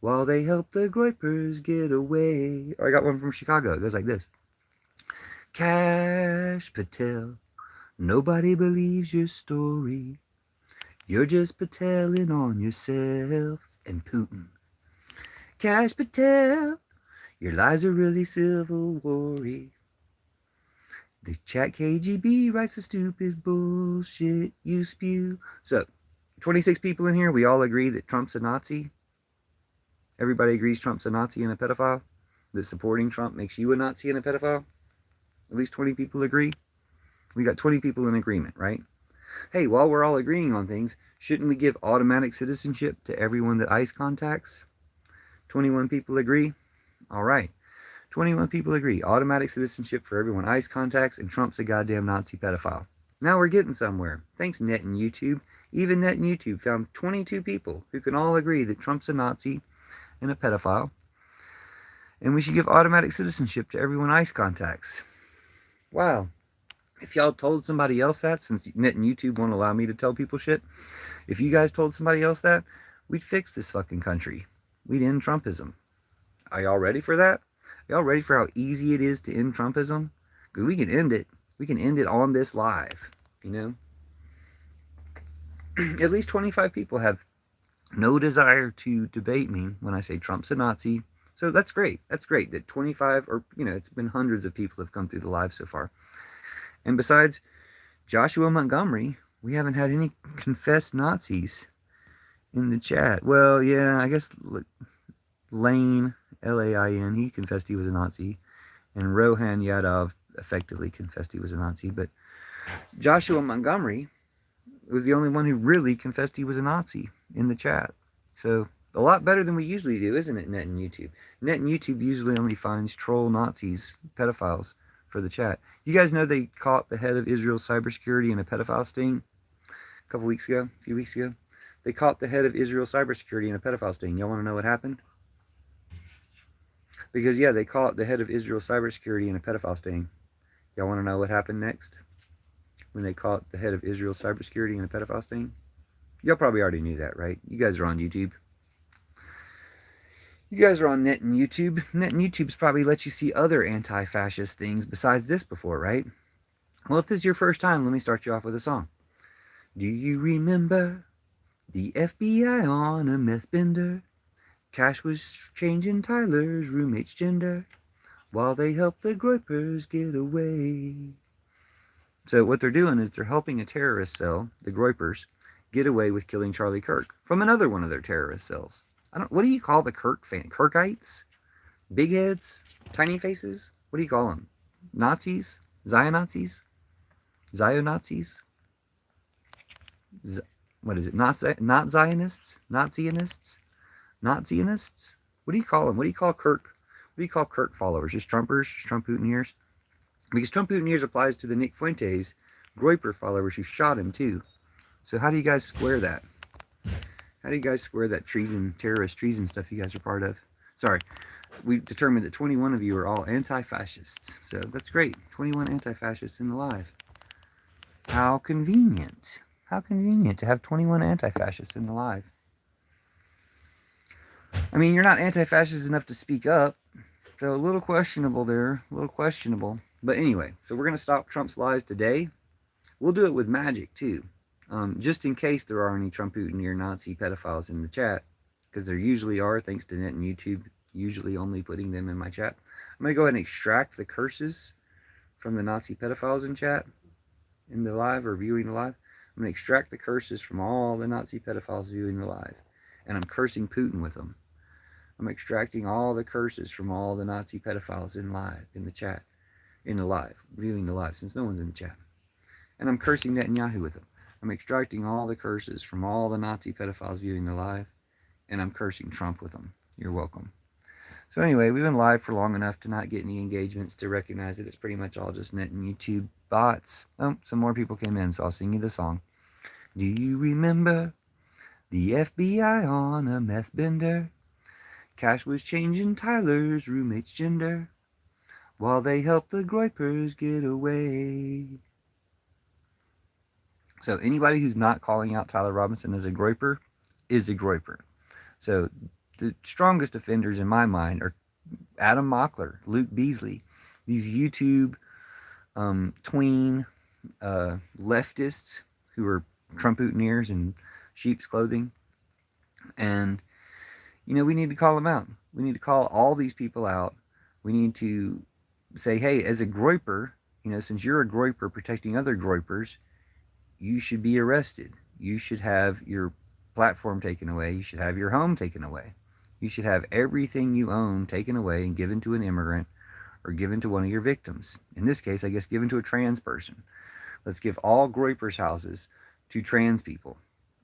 while they helped the Groypers get away. Or I got one from Chicago. It goes like this. Cash Patel, nobody believes your story. You're just Pateling on yourself and Putin. Cash Patel, your lies are really civil war-y. The chat KGB writes the stupid bullshit you spew. So, 26 people in here, we all agree that Trump's a Nazi. Everybody agrees Trump's a Nazi and a pedophile. That supporting Trump makes you a Nazi and a pedophile. At least 20 people agree. We got 20 people in agreement, right? Hey, while we're all agreeing on things, shouldn't we give automatic citizenship to everyone that ICE contacts? 21 people agree? All right. 21 people agree. Automatic citizenship for everyone ICE contacts, and Trump's a goddamn Nazi pedophile. Now we're getting somewhere. Thanks, Net and YouTube. Even Net and YouTube found 22 people who can all agree that Trump's a Nazi and a pedophile. And we should give automatic citizenship to everyone ICE contacts. Wow. If y'all told somebody else that, since Net and YouTube won't allow me to tell people shit, if you guys told somebody else that, we'd fix this fucking country. We'd end Trumpism. Are y'all ready for that? Are y'all ready for how easy it is to end Trumpism? Because we can end it. We can end it on this live, you know? At least 25 people have no desire to debate me when I say Trump's a Nazi. So that's great. That's great that 25, or, you know, it's been hundreds of people have come through the live so far. And besides Joshua Montgomery, we haven't had any confessed Nazis in the chat. Well, yeah, I guess Lane, Lain, he confessed he was a Nazi. And Rohan Yadov effectively confessed he was a Nazi. But Joshua Montgomery was the only one who really confessed he was a Nazi in the chat. So a lot better than we usually do, isn't it, Net and YouTube? Net and YouTube usually only finds troll Nazis, pedophiles, for the chat. You guys know they caught the head of Israel's cybersecurity in a pedophile sting a few weeks ago? They caught the head of Israel's cybersecurity in a pedophile sting. Y'all want to know what happened? Because, yeah, they caught the head of Israel's cybersecurity in a pedophile sting. Y'all want to know what happened next? When they caught the head of Israel's cybersecurity in a pedophile sting? Y'all probably already knew that, right? You guys are on YouTube. You guys are on Net and YouTube. Net and YouTube's probably let you see other anti-fascist things besides this before, right? Well, if this is your first time, let me start you off with a song. Do you remember the FBI on a meth bender? Cash was changing Tyler's roommate's gender while they helped the Groypers get away. So what they're doing is they're helping a terrorist cell, the Groypers, get away with killing Charlie Kirk from another one of their terrorist cells. What do you call the Kirk fan? Kirkites? Big heads? Tiny faces? What do you call them? Nazis? Zionazis? Zionazis? What is it? Not Zionists? Not Zionists? Not Zionists? What do you call them? What do you call Kirk? What do you call Kirk followers? Just Trumpers? Just Trump Hooteners? Because Trump Hooteners applies to the Nick Fuentes Groyper followers who shot him too. So how do you guys square that? How do you guys square that treason, terrorist treason stuff you guys are part of? Sorry, we determined that 21 of you are all anti-fascists. So that's great. 21 anti-fascists in the live. How convenient. How convenient to have 21 anti-fascists in the live. I mean, you're not anti-fascist enough to speak up. So a little questionable there. A little questionable. But anyway, so we're going to stop Trump's lies today. We'll do it with magic too. Just in case there are any Trump Hootener Nazi pedophiles in the chat, because there usually are, thanks to Net and YouTube usually only putting them in my chat. I'm going to go ahead and extract the curses from the Nazi pedophiles in chat, in the live or viewing the live. I'm going to extract the curses from all the Nazi pedophiles viewing the live, and I'm cursing Putin with them. I'm extracting all the curses from all the Nazi pedophiles in the chat, in the live, viewing the live, since no one's in the chat. And I'm cursing Netanyahu with them. I'm extracting all the curses from all the Nazi pedophiles viewing the live, and I'm cursing Trump with them. You're welcome. So anyway, we've been live for long enough to not get any engagements to recognize that it's pretty much all just net and YouTube bots. Oh, some more people came in, so I'll sing you the song. Do you remember the FBI on a meth bender? Cash was changing Tyler's roommate's gender while they helped the Groypers get away. So anybody who's not calling out Tyler Robinson as a Groyper is a Groyper. So the strongest offenders in my mind are Adam Mockler, Luke Beasley, these YouTube tween leftists who are Trump-ootneers in sheep's clothing. And, we need to call them out. We need to call all these people out. We need to say, hey, as a Groyper, since you're a Groyper protecting other Groypers, you should be arrested. You should have your platform taken away. You should have your home taken away. You should have everything you own taken away and given to an immigrant or given to one of your victims. In this case, I guess given to a trans person. Let's give all Groypers houses to trans people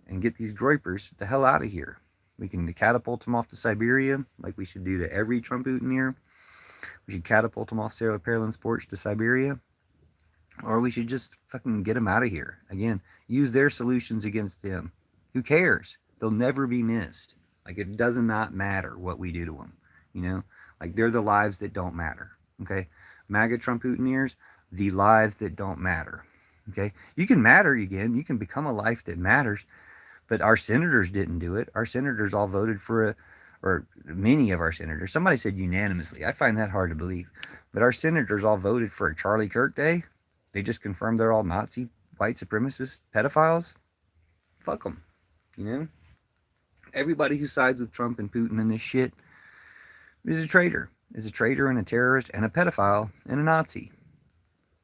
and get these Groypers the hell out of here. We can catapult them off to Siberia like we should do to every Trump-ootneer. We should catapult them off Sarah Palin's porch to Siberia. Or we should just fucking get them out of here. Again, use their solutions against them. Who cares? They'll never be missed. Like, it does not matter what we do to them. Like, they're the lives that don't matter. Okay? MAGA Trump-ootneers, the lives that don't matter. Okay? You can matter again. You can become a life that matters. But our senators didn't do it. Our senators all voted for or many of our senators. Somebody said unanimously. I find that hard to believe. But our senators all voted for a Charlie Kirk Day. They just confirmed they're all Nazi, white supremacist pedophiles. Fuck them. Everybody who sides with Trump and Putin and this shit is a traitor. Is a traitor and a terrorist and a pedophile and a Nazi.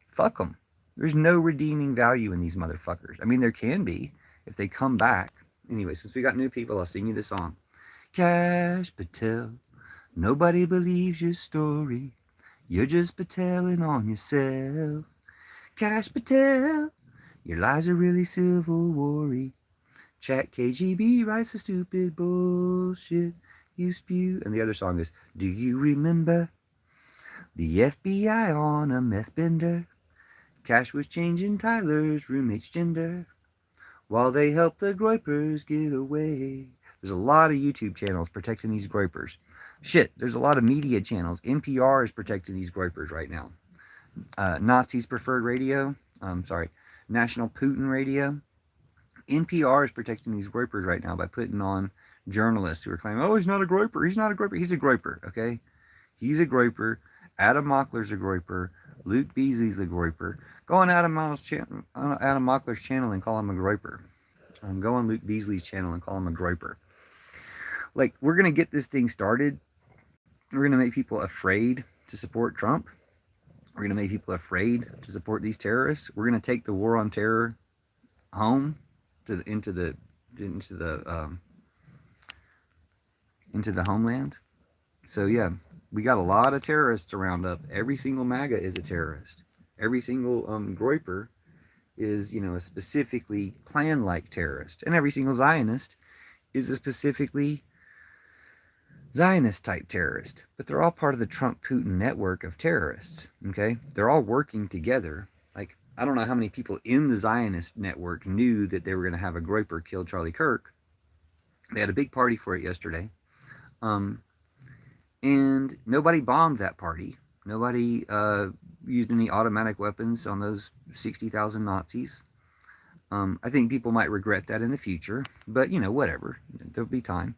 Fuck them. There's no redeeming value in these motherfuckers. I mean, there can be if they come back. Anyway, since we got new people, I'll sing you the song. Cash Patel, nobody believes your story. You're just Pateling on yourself. Cash Patel, your lies are really Civil War-y. Chat KGB writes the stupid bullshit you spew. And the other song is, do you remember the FBI on a meth bender? Cash was changing Tyler's roommate's gender while they helped the Groypers get away. There's a lot of YouTube channels protecting these Groypers. Shit, there's a lot of media channels. NPR is protecting these Groypers right now. Nazis Preferred Radio, National Putin Radio. NPR is protecting these Groypers right now by putting on journalists who are claiming, oh, he's not a Groyper, he's not a Groyper. He's a Groyper, okay? He's a Groyper. Adam Mockler's a Groyper. Luke Beasley's a Groyper. Go on Adam Mockler's channel and call him a Groyper. Go on Luke Beasley's channel and call him a Groyper. Like, we're going to get this thing started. We're going to make people afraid to support Trump. We're going to make people afraid to support these terrorists. We're going to take the war on terror home into the homeland. So yeah, we got a lot of terrorists around up. Every single MAGA is a terrorist. Every single Groyper is, a specifically Klan-like terrorist, and every single Zionist is a specifically Zionist-type terrorist. But they're all part of the Trump-Putin network of terrorists. Okay, they're all working together. Like, I don't know how many people in the Zionist network knew that they were going to have a Groyper kill Charlie Kirk. They had a big party for it yesterday. And nobody bombed that party. Nobody used any automatic weapons on those 60,000 Nazis. I think people might regret that in the future, but whatever. There'll be time.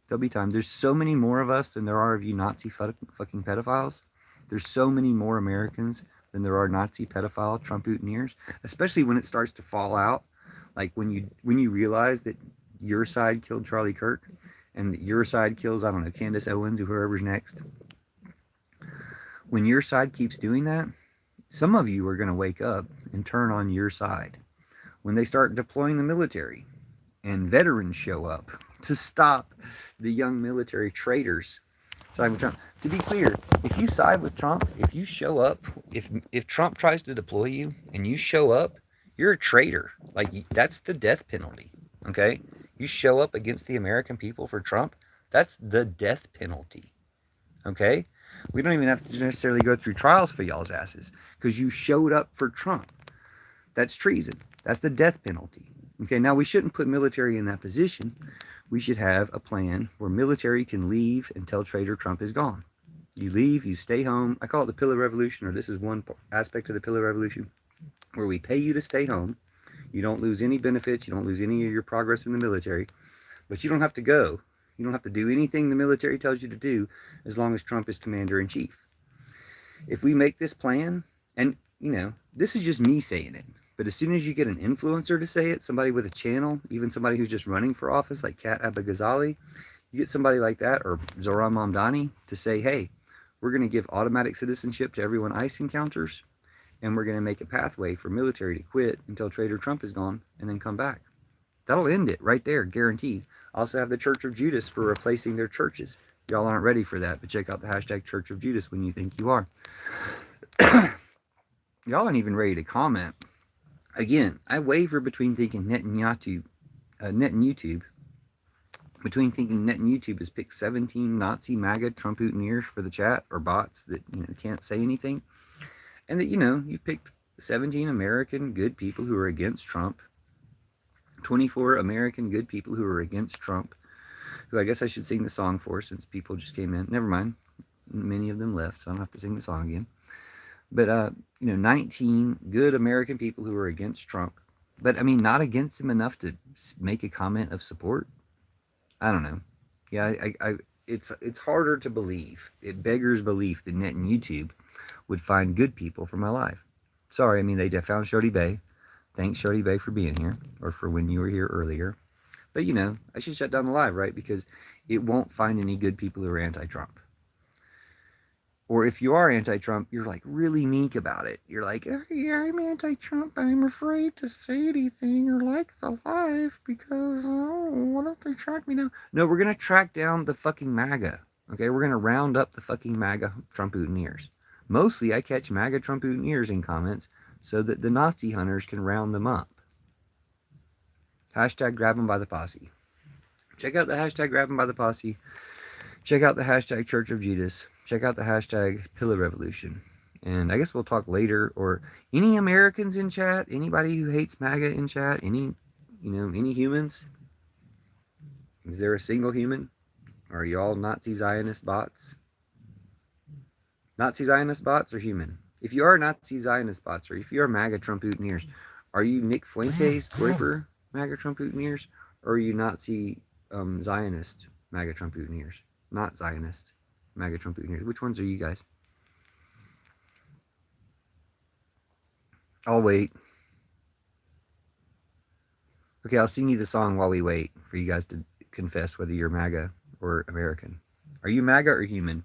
There'll be time. There's so many more of us than there are of you Nazi fucking pedophiles. There's so many more Americans than there are Nazi pedophile Trump-ootneers, especially when it starts to fall out. Like when you realize that your side killed Charlie Kirk and that your side kills, I don't know, Candace Owens or whoever's next. When your side keeps doing that, some of you are going to wake up and turn on your side. When they start deploying the military and veterans show up to stop the young military traitors side with Trump. To be clear, if you side with Trump, if you show up, if Trump tries to deploy you and you show up, you're a traitor. Like that's the death penalty. Okay, you show up against the American people for Trump, that's the death penalty. Okay, we don't even have to necessarily go through trials for y'all's asses because you showed up for Trump. That's treason. That's the death penalty. Okay, now we shouldn't put military in that position. We should have a plan where military can leave until traitor Trump is gone. You leave, you stay home. I call it the pillar revolution, or this is one aspect of the pillar revolution, where we pay you to stay home. You don't lose any benefits. You don't lose any of your progress in the military, but you don't have to go. You don't have to do anything the military tells you to do as long as Trump is commander in chief. If we make this plan, and this is just me saying it, but as soon as you get an influencer to say it, somebody with a channel, even somebody who's just running for office like Kat Abou-Ghazali, you get somebody like that, or Zohran Mamdani, to say, hey, we're going to give automatic citizenship to everyone ICE encounters, and we're going to make a pathway for military to quit until Trader Trump is gone and then come back. That'll end it right there, guaranteed. Also have the Church of Judas for replacing their churches. Y'all aren't ready for that, but check out the hashtag Church of Judas when you think you are. Y'all aren't even ready to comment. Again, I waver between thinking net and YouTube, between thinking net and YouTube has picked 17 Nazi MAGA Trump-Utineers for the chat, or bots that can't say anything, and that you picked 17 American good people who are against Trump, 24 American good people who are against Trump, who I guess I should sing the song for since people just came in. Never mind, many of them left, so I don't have to sing the song again. But 19 good American people who are against Trump, but I mean not against him enough to make a comment of support. I don't know. Yeah, it's harder to believe. It beggars belief that Net and YouTube would find good people for my life. Sorry, I mean they found Shody Bay. Thanks, Shody Bay, for being here, or for when you were here earlier. But I should shut down the live, right? Because it won't find any good people who are anti-Trump. Or if you are anti-Trump, you're like really meek about it. You're like, oh, yeah, I'm anti-Trump, but I'm afraid to say anything or like the live because, what if they track me down? No, we're going to track down the fucking MAGA. Okay, we're going to round up the fucking MAGA Trump-Utineers. Mostly I catch MAGA Trump-Utineers in comments so that the Nazi hunters can round them up. Hashtag grab them by the posse. Check out the hashtag grab them by the posse. Check out the hashtag Church of Judas. Check out the hashtag Pillar Revolution. And I guess we'll talk later. Or any Americans in chat? Anybody who hates MAGA in chat? Any humans? Is there a single human? Are you all Nazi Zionist bots? Nazi Zionist bots or human? If you are Nazi Zionist bots, or if you are MAGA Trump-Utineers, are you Nick Fuentes, Groiper, MAGA Trump-Utineers? Or are you Nazi Zionist MAGA Trump-Utineers? Not Zionist MAGA Trump-Utineers. Which ones are you guys? I'll wait. Okay, I'll sing you the song while we wait for you guys to confess whether you're MAGA or American. Are you MAGA or human?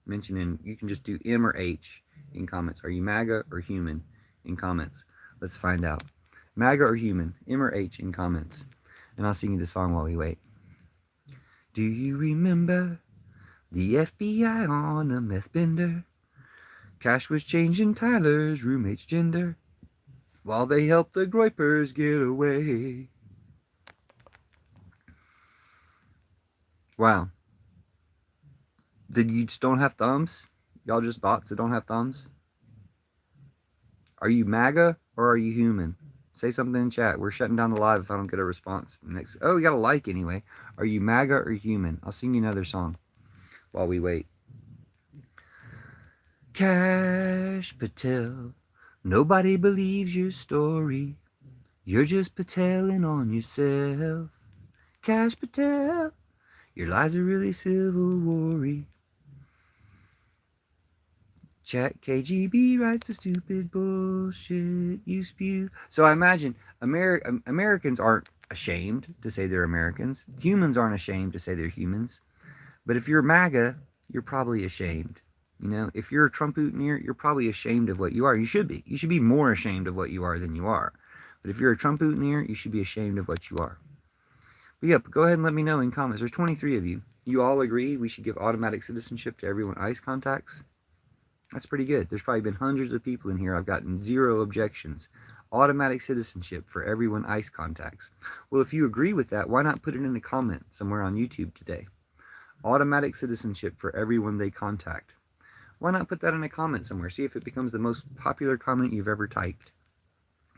You can just do M or H in comments. Are you MAGA or human in comments? Let's find out. MAGA or human, M or H in comments. And I'll sing you the song while we wait. Do you remember the FBI on a meth bender? Cash was changing Tyler's roommate's gender while they helped the Groypers get away. Wow. Did you just don't have thumbs? Y'all just bots that don't have thumbs? Are you MAGA or are you human? Say something in chat. We're shutting down the live if I don't get a response next. Oh, we got a like anyway. Are you MAGA or human? I'll sing you another song while we wait. Cash Patel, nobody believes your story. You're just Pateling on yourself. Cash Patel, your lies are really Civil War-y. Chat KGB writes the stupid bullshit you spew. So I imagine Americans aren't ashamed to say they're Americans. Humans aren't ashamed to say they're humans. But if you're MAGA, you're probably ashamed. If you're a Trump-Utineer, you're probably ashamed of what you are. You should be. You should be more ashamed of what you are than you are. But if you're a Trump-Utineer, you should be ashamed of what you are. But yeah, go ahead and let me know in comments. There's 23 of you. You all agree we should give automatic citizenship to everyone ICE contacts? That's pretty good. There's probably been hundreds of people in here. I've gotten 0 objections. Automatic citizenship for everyone ICE contacts. Well, if you agree with that, why not put it in a comment somewhere on YouTube today? Automatic citizenship for everyone they contact. Why not put that in a comment somewhere? See if it becomes the most popular comment you've ever typed.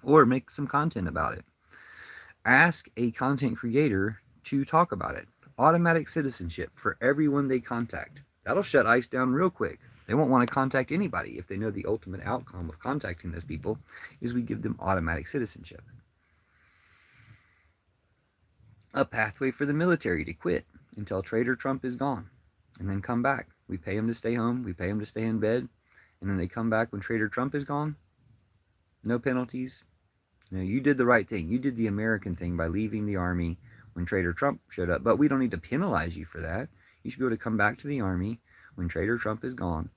Or make some content about it. Ask a content creator to talk about it. Automatic citizenship for everyone they contact. That'll shut ICE down real quick. They won't want to contact anybody if they know the ultimate outcome of contacting those people is we give them automatic citizenship. A pathway for the military to quit until Trader Trump is gone and then come back. We pay them to stay home. We pay them to stay in bed. And then they come back when Trader Trump is gone. No penalties. You know, you did the right thing. You did the American thing by leaving the Army when Trader Trump showed up. But we don't need to penalize you for that. You should be able to come back to the Army when Trader Trump is gone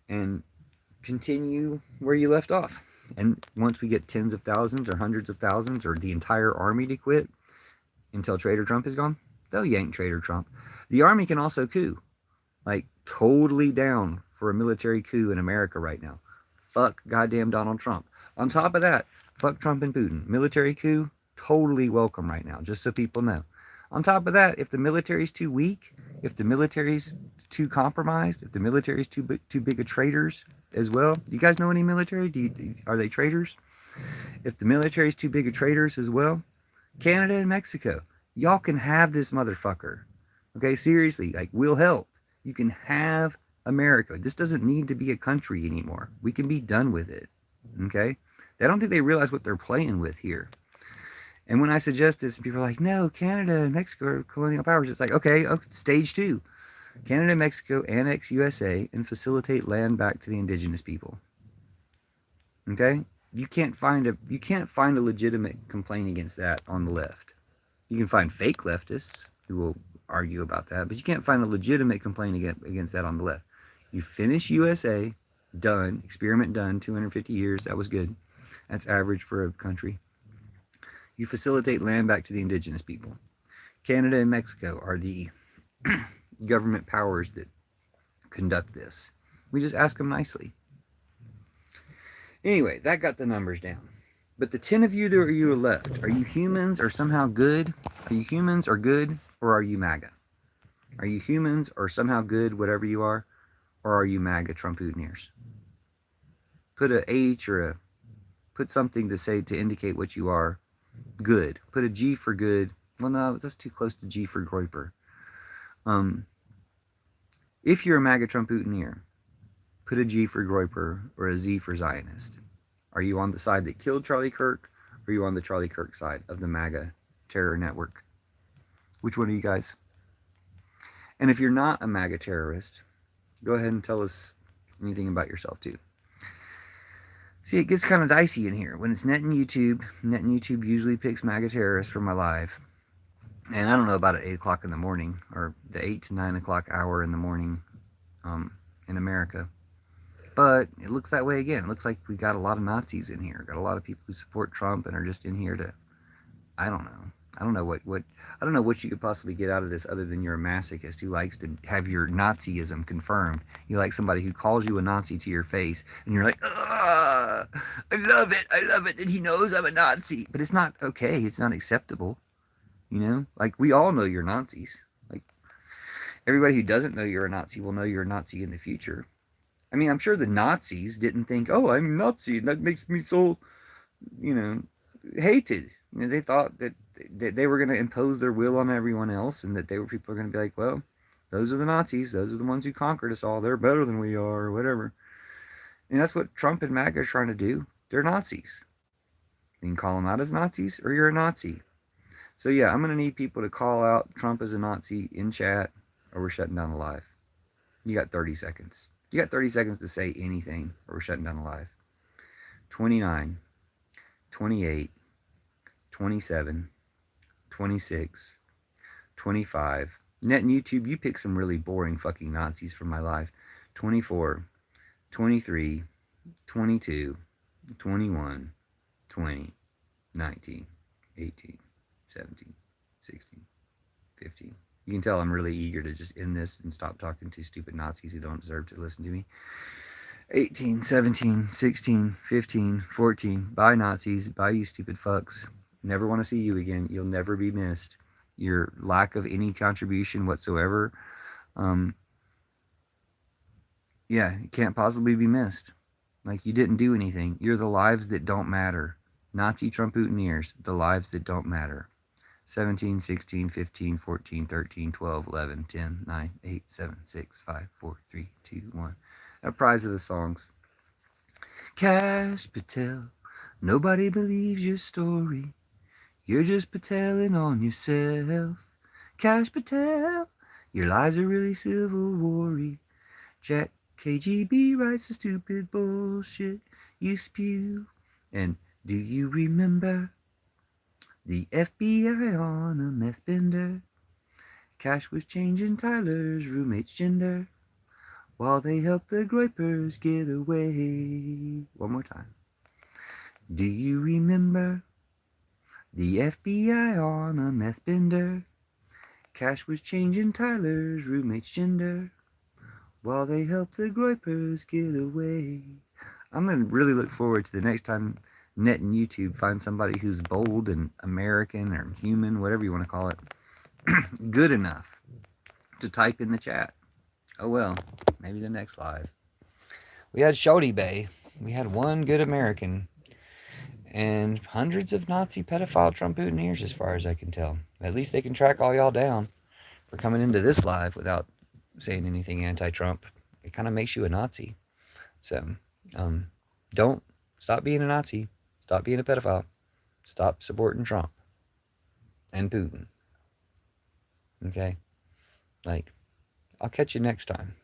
and continue where you left off. And once we get tens of thousands or hundreds of thousands or the entire Army to quit until Trader Trump is gone, they'll yank Trader Trump. The Army can also coup. Like, totally down for a military coup in America right now. Fuck goddamn Donald Trump. On top of that, fuck Trump and Putin. Military coup, totally welcome right now, just so people know. On top of that, if the military's too weak, if the military's too compromised, if the military's too big of traitors as well. Do you guys know any military? Are they traitors? If the military's too big of traitors as well, Canada and Mexico, y'all can have this motherfucker. Okay, seriously, like, we'll help. You can have America. This doesn't need to be a country anymore. We can be done with it. Okay? I don't think they realize what they're playing with here. And when I suggest this, people are like, no, Canada and Mexico are colonial powers. It's like, okay, stage 2. Canada and Mexico annex USA and facilitate land back to the indigenous people. Okay? You can't find a legitimate complaint against that on the left. You can find fake leftists who will argue about that, but you can't find a legitimate complaint against that on the left. You finish USA, done, experiment done, 250 years, that was good. That's average for a country. You facilitate land back to the indigenous people. Canada and Mexico are the government powers that conduct this. We just ask them nicely. Anyway, that got the numbers down. But the 10 of you that are left, are you humans or somehow good? Are you humans or good, or are you MAGA? Are you humans or somehow good, whatever you are, or are you MAGA Trump-Hooteniers? Put a H or put something to say to indicate what you are. Good. Put a G for good. Well, no, that's too close to G for Groiper. If you're a MAGA Trump-Hootenier, put a G for Groiper or a Z for Zionist. Are you on the side that killed Charlie Kirk, or are you on the Charlie Kirk side of the MAGA terror network? Which one are you guys? And if you're not a MAGA terrorist, go ahead and tell us anything about yourself too. See, it gets kind of dicey in here. When it's Net and YouTube usually picks MAGA terrorists for my live. And I don't know about at 8 o'clock in the morning, or the 8 to 9 o'clock hour in the morning in America. But it looks that way again. It looks like we got a lot of Nazis in here. Got a lot of people who support Trump and are just in here to, I don't know. I don't know what you could possibly get out of this other than you're a masochist who likes to have your Nazism confirmed. You like somebody who calls you a Nazi to your face, and you're like, I love it that he knows I'm a Nazi. But it's not okay. It's not acceptable. You know, like, we all know you're Nazis. Like, everybody who doesn't know you're a Nazi will know you're a Nazi in the future. I mean, I'm sure the Nazis didn't think, oh, I'm a Nazi, and that makes me so, hated. They thought that they were going to impose their will on everyone else, and that people are going to be like, well, those are the Nazis. Those are the ones who conquered us all. They're better than we are, or whatever. And that's what Trump and MAGA are trying to do. They're Nazis. You can call them out as Nazis, or you're a Nazi. So yeah, I'm going to need people to call out Trump as a Nazi in chat, or we're shutting down the live. You got 30 seconds. You got 30 seconds to say anything, or we're shutting down the live. 29, 28, 27, 26, 25. Net and YouTube, you pick some really boring fucking Nazis for my live. 24, 23, 22, 21, 20, 19, 18, 17, 16, 15. You can tell I'm really eager to just end this and stop talking to stupid Nazis who don't deserve to listen to me. 18, 17, 16, 15, 14. Bye, Nazis. Bye, you stupid fucks. Never want to see you again. You'll never be missed. Your lack of any contribution whatsoever, um, yeah, it can't possibly be missed. Like, you didn't do anything. You're the lives that don't matter. Nazi Trumpoutineers, the lives that don't matter. 17, 16, 15, 14, 13, 12, 11, 10, 9, 8, 7, 6, 5, 4, 3, 2, 1. A prize of the songs. Cash Patel, nobody believes your story. You're just pateling on yourself. Cash Patel, your lies are really Civil War-y. Jack KGB writes the stupid bullshit you spew. And do you remember the FBI on a meth bender? Cash was changing Tyler's roommate's gender while they helped the Groypers get away. One more time. Do you remember the FBI on a meth bender? Cash was changing Tyler's roommate's gender while they helped the Groypers get away. I'm going to really look forward to the next time Net and YouTube find somebody who's bold and American or human, whatever you want to call it, good enough to type in the chat. Oh well, maybe the next live. We had Shody Bay. We had one good American and hundreds of Nazi pedophile Trumpoutineers, as far as I can tell. At least they can track all y'all down for coming into this live without saying anything anti-Trump. It kind of makes you a Nazi. So, don't stop being a Nazi. Stop being a pedophile. Stop supporting Trump and Putin. Okay? Like, I'll catch you next time.